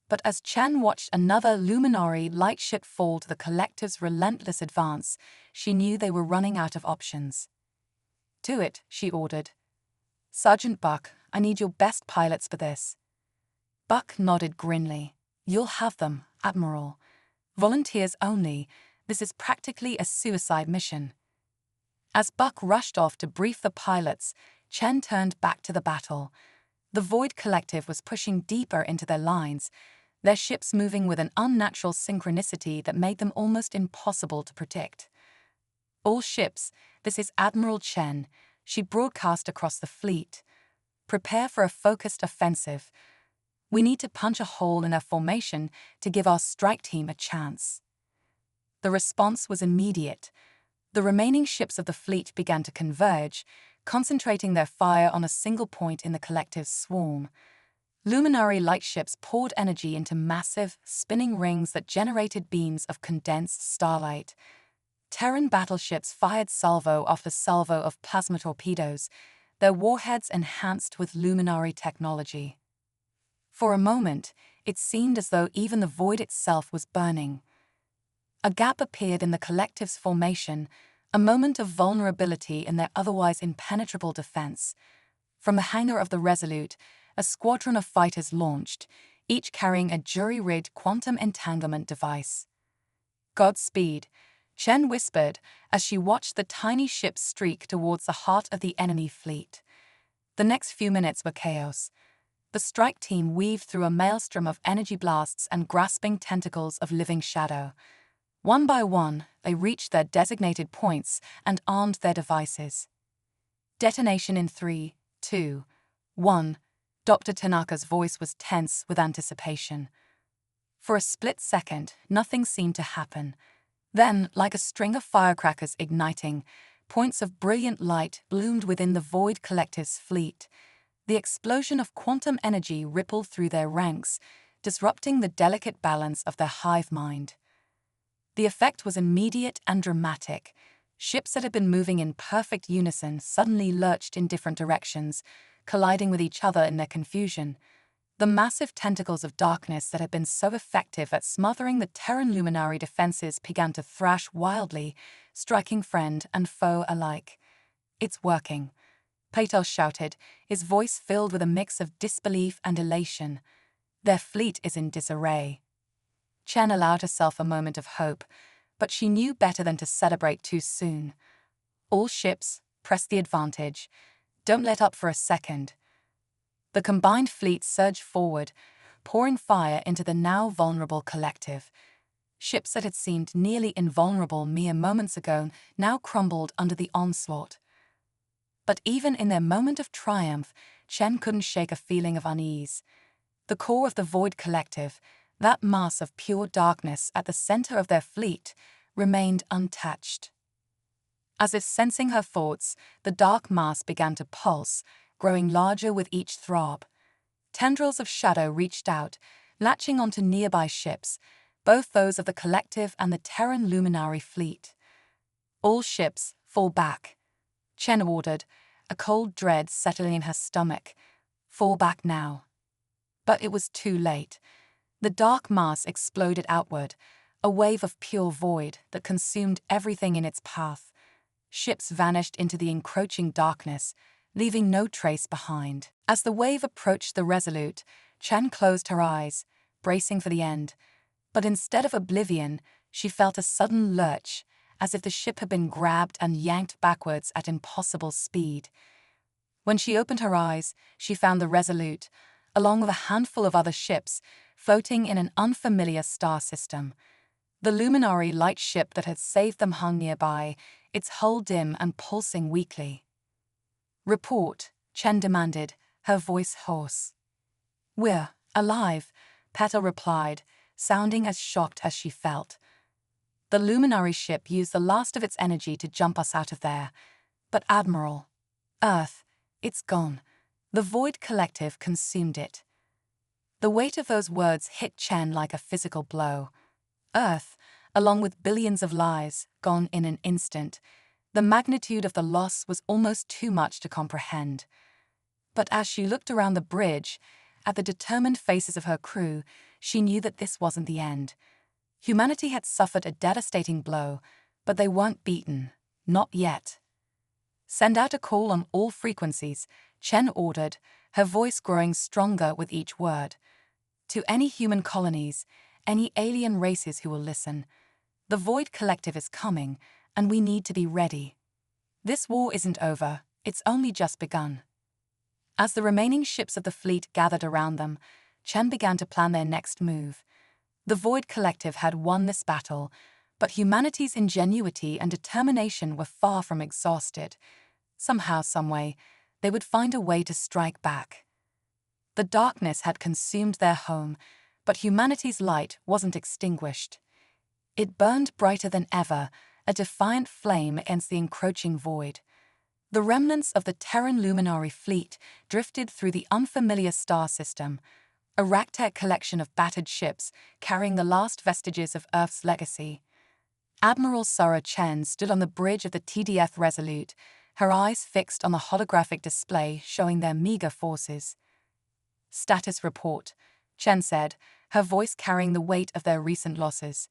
but as Chen watched another Luminary lightship fall to the Collective's relentless advance, she knew they were running out of options. "To it," she ordered. "Sergeant Buck, I need your best pilots for this." Buck nodded grimly. "You'll have them, Admiral. Volunteers only. This is practically a suicide mission." As Buck rushed off to brief the pilots, Chen turned back to the battle. The Void Collective was pushing deeper into their lines, their ships moving with an unnatural synchronicity that made them almost impossible to predict. "All ships, this is Admiral Chen," she broadcast across the fleet. "Prepare for a focused offensive. We need to punch a hole in our formation to give our strike team a chance." The response was immediate. The remaining ships of the fleet began to converge, concentrating their fire on a single point in the Collective's swarm. Luminary lightships poured energy into massive, spinning rings that generated beams of condensed starlight. Terran battleships fired salvo after salvo of plasma torpedoes, their warheads enhanced with luminary technology. For a moment, it seemed as though even the void itself was burning. A gap appeared in the Collective's formation, a moment of vulnerability in their otherwise impenetrable defense. From the hangar of the Resolute, a squadron of fighters launched, each carrying a jury-rigged quantum entanglement device. "Godspeed," Chen whispered as she watched the tiny ship streak towards the heart of the enemy fleet. The next few minutes were chaos. The strike team weaved through a maelstrom of energy blasts and grasping tentacles of living shadow. One by one, they reached their designated points and armed their devices. "Detonation in 3, 2, 1. Dr. Tanaka's voice was tense with anticipation. For a split second, nothing seemed to happen. Then, like a string of firecrackers igniting, points of brilliant light bloomed within the Void Collective's fleet. The explosion of quantum energy rippled through their ranks, disrupting the delicate balance of their hive mind. The effect was immediate and dramatic. Ships that had been moving in perfect unison suddenly lurched in different directions, colliding with each other in their confusion. The massive tentacles of darkness that had been so effective at smothering the Terran luminary defenses began to thrash wildly, striking friend and foe alike. "It's working," Patel shouted, his voice filled with a mix of disbelief and elation. "Their fleet is in disarray." Chen allowed herself a moment of hope, but she knew better than to celebrate too soon. "All ships, press the advantage. Don't let up for a second." The combined fleet surged forward, pouring fire into the now vulnerable collective. Ships that had seemed nearly invulnerable mere moments ago now crumbled under the onslaught. But even in their moment of triumph, Chen couldn't shake a feeling of unease. The core of the Void Collective, that mass of pure darkness at the center of their fleet, remained untouched. As if sensing her thoughts, the dark mass began to pulse, growing larger with each throb. Tendrils of shadow reached out, latching onto nearby ships, both those of the Collective and the Terran Luminary fleet. "All ships, fall back," Chen ordered, a cold dread settling in her stomach. "Fall back now." But it was too late. The dark mass exploded outward, a wave of pure void that consumed everything in its path. Ships vanished into the encroaching darkness, leaving no trace behind. As the wave approached the Resolute, Chen closed her eyes, bracing for the end. But instead of oblivion, she felt a sudden lurch, as if the ship had been grabbed and yanked backwards at impossible speed. When she opened her eyes, she found the Resolute, along with a handful of other ships, floating in an unfamiliar star system. The luminary light ship that had saved them hung nearby, its hull dim and pulsing weakly. "Report," Chen demanded, her voice hoarse. "We're alive," Petal replied, sounding as shocked as she felt. "The luminary ship used the last of its energy to jump us out of there. But Admiral, Earth, it's gone. The Void Collective consumed it." The weight of those words hit Chen like a physical blow. Earth, along with billions of lives, gone in an instant. The magnitude of the loss was almost too much to comprehend. But as she looked around the bridge, at the determined faces of her crew, she knew that this wasn't the end. Humanity had suffered a devastating blow, but they weren't beaten. Not yet. "Send out a call on all frequencies," Chen ordered, her voice growing stronger with each word. "To any human colonies, any alien races who will listen. The Void Collective is coming, and we need to be ready. This war isn't over, it's only just begun." As the remaining ships of the fleet gathered around them, Chen began to plan their next move. The Void Collective had won this battle, but humanity's ingenuity and determination were far from exhausted. Somehow, someway, they would find a way to strike back. The darkness had consumed their home, but humanity's light wasn't extinguished. It burned brighter than ever, a defiant flame against the encroaching void. The remnants of the Terran Luminary fleet drifted through the unfamiliar star system, a ragtag collection of battered ships carrying the last vestiges of Earth's legacy. Admiral Sara Chen stood on the bridge of the TDF Resolute, her eyes fixed on the holographic display showing their meager forces. "Status report," Chen said, her voice carrying the weight of their recent losses.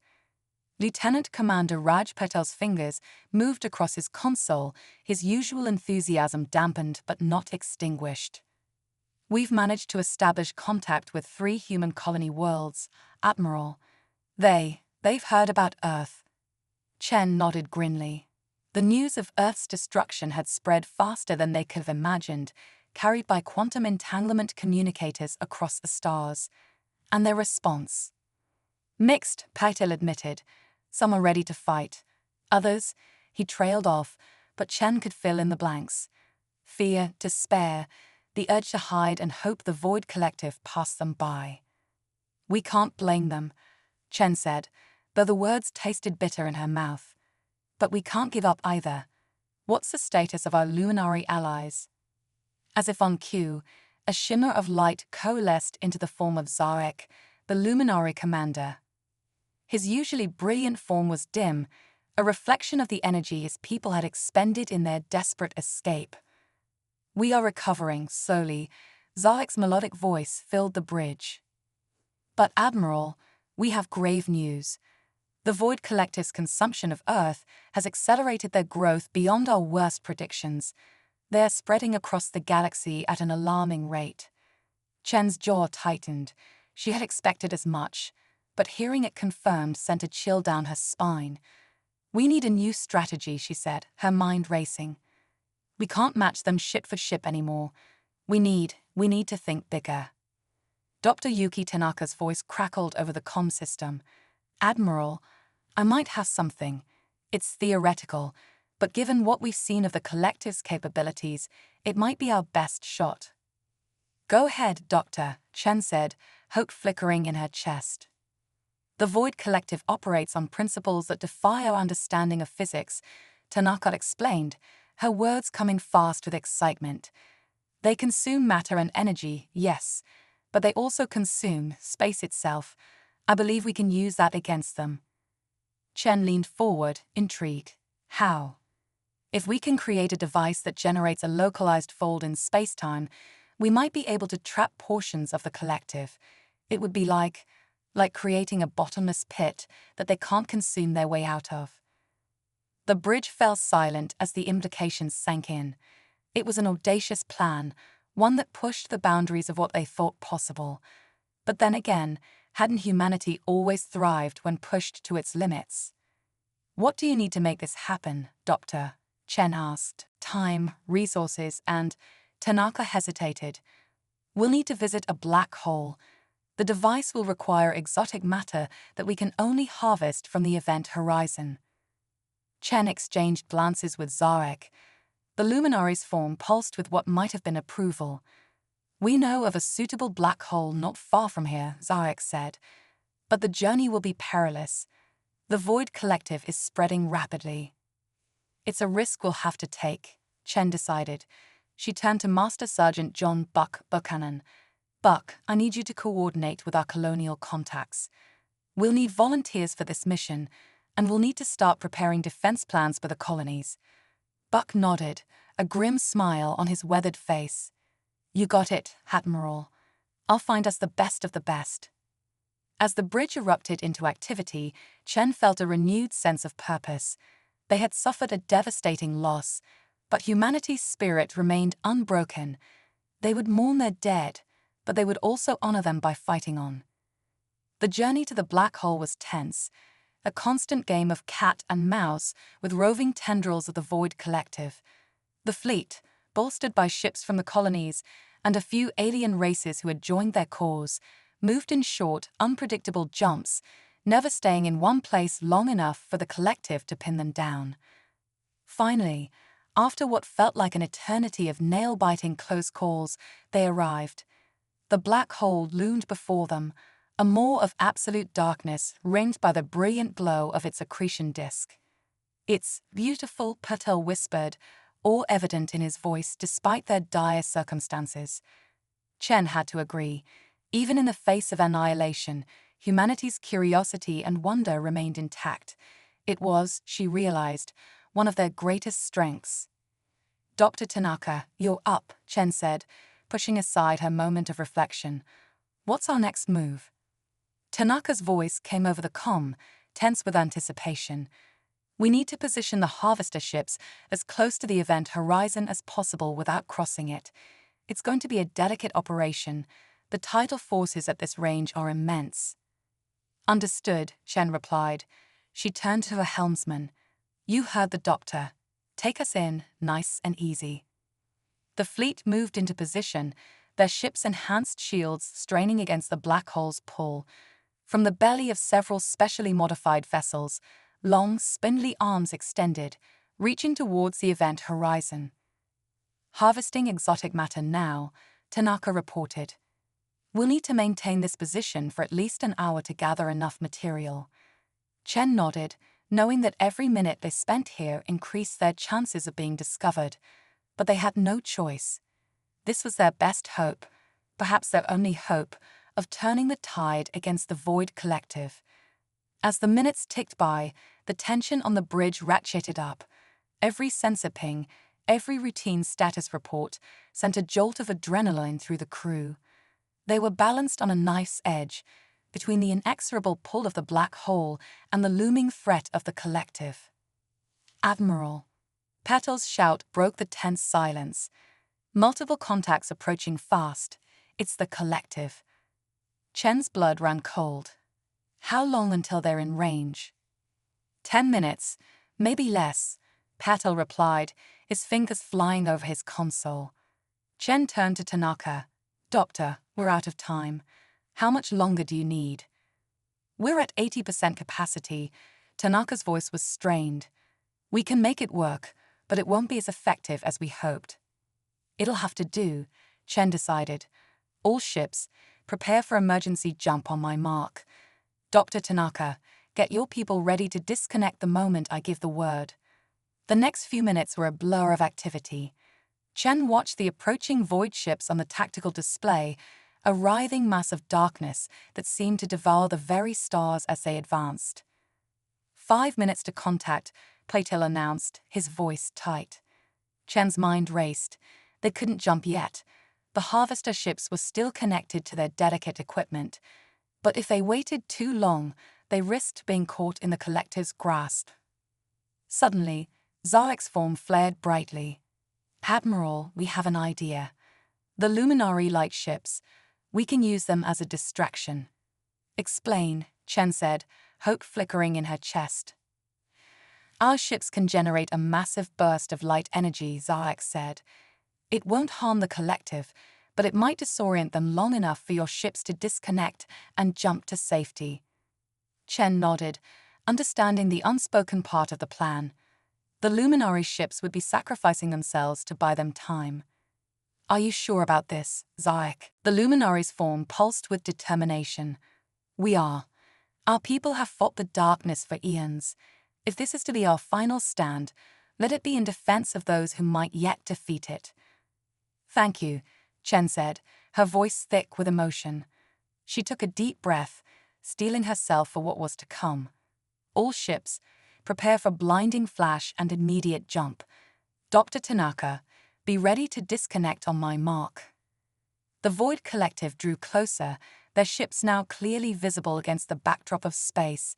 Lieutenant Commander Raj Patel's fingers moved across his console, his usual enthusiasm dampened but not extinguished. "We've managed to establish contact with 3 human colony worlds, Admiral. They've heard about Earth." Chen nodded grimly. The news of Earth's destruction had spread faster than they could have imagined, carried by quantum entanglement communicators across the stars. And their response? "Mixed," Patel admitted. "Some are ready to fight. Others," he trailed off, but Chen could fill in the blanks. "Fear, despair, the urge to hide and hope the Void Collective passed them by." "We can't blame them," Chen said, though the words tasted bitter in her mouth. But we can't give up either. What's the status of our luminary allies? As if on cue, a shimmer of light coalesced into the form of Zarek, the luminary commander. His usually brilliant form was dim, a reflection of the energy his people had expended in their desperate escape. "We are recovering, slowly," Zarek's melodic voice filled the bridge. "But Admiral, we have grave news. The Void Collective's consumption of Earth has accelerated their growth beyond our worst predictions. They are spreading across the galaxy at an alarming rate." Chen's jaw tightened. She had expected as much, but hearing it confirmed sent a chill down her spine. "We need a new strategy," she said, her mind racing. "We can't match them ship for ship anymore. We need to think bigger." Dr. Yuki Tanaka's voice crackled over the comm system. "Admiral, I might have something. It's theoretical, but given what we've seen of the Collective's capabilities, it might be our best shot." "Go ahead, Doctor," Chen said, hope flickering in her chest. "The Void Collective operates on principles that defy our understanding of physics," Tanaka explained, her words coming fast with excitement. "They consume matter and energy, yes, but they also consume space itself. I believe we can use that against them." Chen leaned forward, intrigued. "How?" "If we can create a device that generates a localized fold in space-time, we might be able to trap portions of the Collective. It would be like creating a bottomless pit that they can't consume their way out of." The bridge fell silent as the implications sank in. It was an audacious plan, one that pushed the boundaries of what they thought possible. But then again, hadn't humanity always thrived when pushed to its limits? "What do you need to make this happen, Doctor?" Chen asked. "Time, resources, and—" Tanaka hesitated. "We'll need to visit a black hole. The device will require exotic matter that we can only harvest from the event horizon." Chen exchanged glances with Zarek. The luminary's form pulsed with what might have been approval. "We know of a suitable black hole not far from here," Zarek said. "But the journey will be perilous. The Void Collective is spreading rapidly." "It's a risk we'll have to take," Chen decided. She turned to Master Sergeant John Buck Buchanan. "Buck, I need you to coordinate with our colonial contacts. We'll need volunteers for this mission, and we'll need to start preparing defense plans for the colonies." Buck nodded, a grim smile on his weathered face. "You got it, Admiral. I'll find us the best of the best." As the bridge erupted into activity, Chen felt a renewed sense of purpose. They had suffered a devastating loss, but humanity's spirit remained unbroken. They would mourn their dead, but they would also honor them by fighting on. The journey to the black hole was tense, a constant game of cat and mouse with roving tendrils of the Void Collective. The fleet, bolstered by ships from the colonies and a few alien races who had joined their cause, moved in short, unpredictable jumps, never staying in one place long enough for the Collective to pin them down. Finally, after what felt like an eternity of nail-biting close calls, they arrived. The black hole loomed before them, a maw of absolute darkness ringed by the brilliant glow of its accretion disk. "It's beautiful," Patel whispered, all evident in his voice despite their dire circumstances. Chen had to agree. Even in the face of annihilation, humanity's curiosity and wonder remained intact. It was, she realized, one of their greatest strengths. "Dr. Tanaka, you're up," Chen said, pushing aside her moment of reflection. "What's our next move?" Tanaka's voice came over the comm, tense with anticipation. "We need to position the harvester ships as close to the event horizon as possible without crossing it. It's going to be a delicate operation. The tidal forces at this range are immense." "Understood," Chen replied. She turned to her helmsman. "You heard the doctor. Take us in, nice and easy." The fleet moved into position, their ships' enhanced shields straining against the black hole's pull. From the belly of several specially modified vessels, long, spindly arms extended, reaching towards the event horizon. "Harvesting exotic matter now," Tanaka reported. "We'll need to maintain this position for at least an hour to gather enough material." Chen nodded, knowing that every minute they spent here increased their chances of being discovered. But they had no choice. This was their best hope, perhaps their only hope, of turning the tide against the Void Collective. As the minutes ticked by, the tension on the bridge ratcheted up. Every sensor ping, every routine status report sent a jolt of adrenaline through the crew. They were balanced on a knife's edge, between the inexorable pull of the black hole and the looming threat of the collective. "Admiral!" Patel's shout broke the tense silence. Multiple contacts approaching fast. It's the collective. Chen's blood ran cold. How long until they're in range? 10 minutes, maybe less, Patel replied, his fingers flying over his console. Chen turned to Tanaka. "Doctor, we're out of time. How much longer do you need?" "We're at 80% capacity." Tanaka's voice was strained. "We can make it work, but it won't be as effective as we hoped." "It'll have to do," Chen decided. "All ships, prepare for emergency jump on my mark. Dr. Tanaka, get your people ready to disconnect the moment I give the word." The next few minutes were a blur of activity. Chen watched the approaching void ships on the tactical display, a writhing mass of darkness that seemed to devour the very stars as they advanced. 5 minutes to contact, Platel announced, his voice tight. Chen's mind raced. They couldn't jump yet. The harvester ships were still connected to their delicate equipment. But if they waited too long, they risked being caught in the collective's grasp. Suddenly, Zarek's form flared brightly. "Admiral, we have an idea. The Luminary light ships. We can use them as a distraction." "Explain," Chen said, hope flickering in her chest. "Our ships can generate a massive burst of light energy," Zarek said. "It won't harm the collective, but it might disorient them long enough for your ships to disconnect and jump to safety." Chen nodded, understanding the unspoken part of the plan. The Luminary ships would be sacrificing themselves to buy them time. "Are you sure about this, Zarek?" The Luminary's form pulsed with determination. "We are. Our people have fought the darkness for eons. If this is to be our final stand, let it be in defense of those who might yet defeat it." "Thank you," Chen said, her voice thick with emotion. She took a deep breath, steeling herself for what was to come. "All ships, prepare for blinding flash and immediate jump. Dr. Tanaka, be ready to disconnect on my mark." The Void Collective drew closer, their ships now clearly visible against the backdrop of space.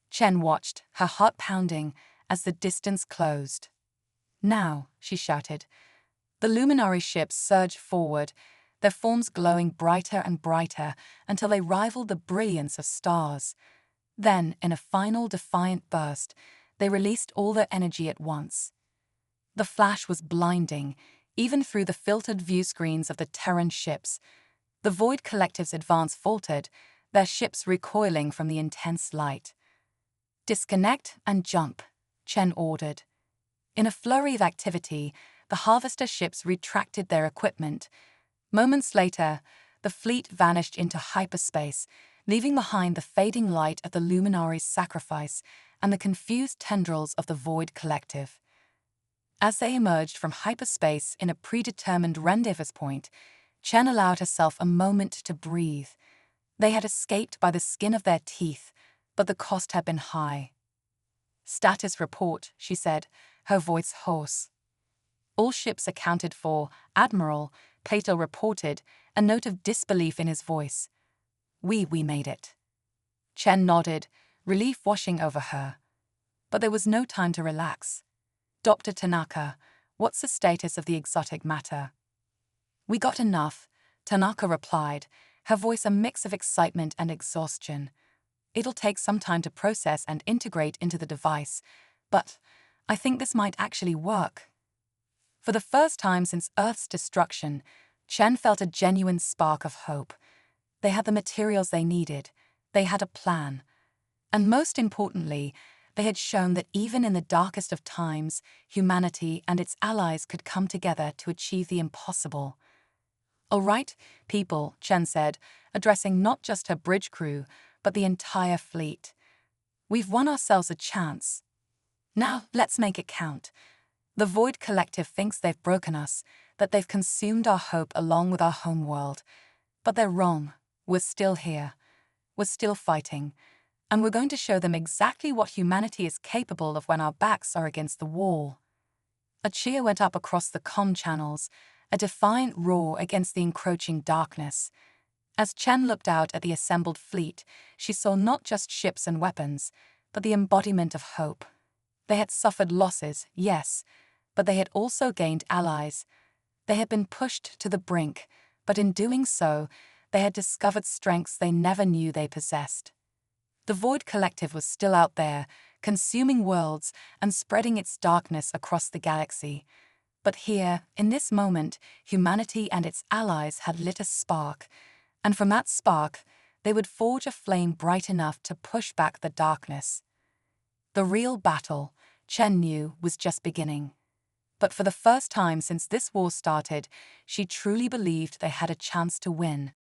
Chen watched, her heart pounding, as the distance closed. "Now," she shouted. The Luminary ships surged forward, their forms glowing brighter and brighter until they rivaled the brilliance of stars. Then, in a final defiant burst, they released all their energy at once. The flash was blinding, even through the filtered view screens of the Terran ships. The Void Collective's advance faltered, their ships recoiling from the intense light. "Disconnect and jump," Chen ordered. In a flurry of activity, the harvester ships retracted their equipment. Moments later, the fleet vanished into hyperspace, leaving behind the fading light of the Luminary's sacrifice and the confused tendrils of the Void Collective. As they emerged from hyperspace in a predetermined rendezvous point, Chen allowed herself a moment to breathe. They had escaped by the skin of their teeth, but the cost had been high. "Status report," she said, her voice hoarse. "All ships accounted for, Admiral," Plato reported, a note of disbelief in his voice. We made it." Chen nodded, relief washing over her. But there was no time to relax. "Dr. Tanaka, what's the status of the exotic matter?" "We got enough," Tanaka replied, her voice a mix of excitement and exhaustion. "It'll take some time to process and integrate into the device, but I think this might actually work." For the first time since Earth's destruction, Chen felt a genuine spark of hope. They had the materials they needed, they had a plan. And most importantly, they had shown that even in the darkest of times, humanity and its allies could come together to achieve the impossible. "All right, people," Chen said, addressing not just her bridge crew, but the entire fleet. We've won ourselves a chance. Now, let's make it count. The Void Collective thinks they've broken us, that they've consumed our hope along with our homeworld. But they're wrong. We're still here. We're still fighting. And we're going to show them exactly what humanity is capable of when our backs are against the wall. A cheer went up across the comm channels, a defiant roar against the encroaching darkness. As Chen looked out at the assembled fleet, she saw not just ships and weapons, but the embodiment of hope. They had suffered losses, yes, but they had also gained allies. They had been pushed to the brink, but in doing so, they had discovered strengths they never knew they possessed. The Void Collective was still out there, consuming worlds and spreading its darkness across the galaxy. But here, in this moment, humanity and its allies had lit a spark, and from that spark, they would forge a flame bright enough to push back the darkness. The real battle, Chen knew, was just beginning. But for the first time since this war started, she truly believed they had a chance to win.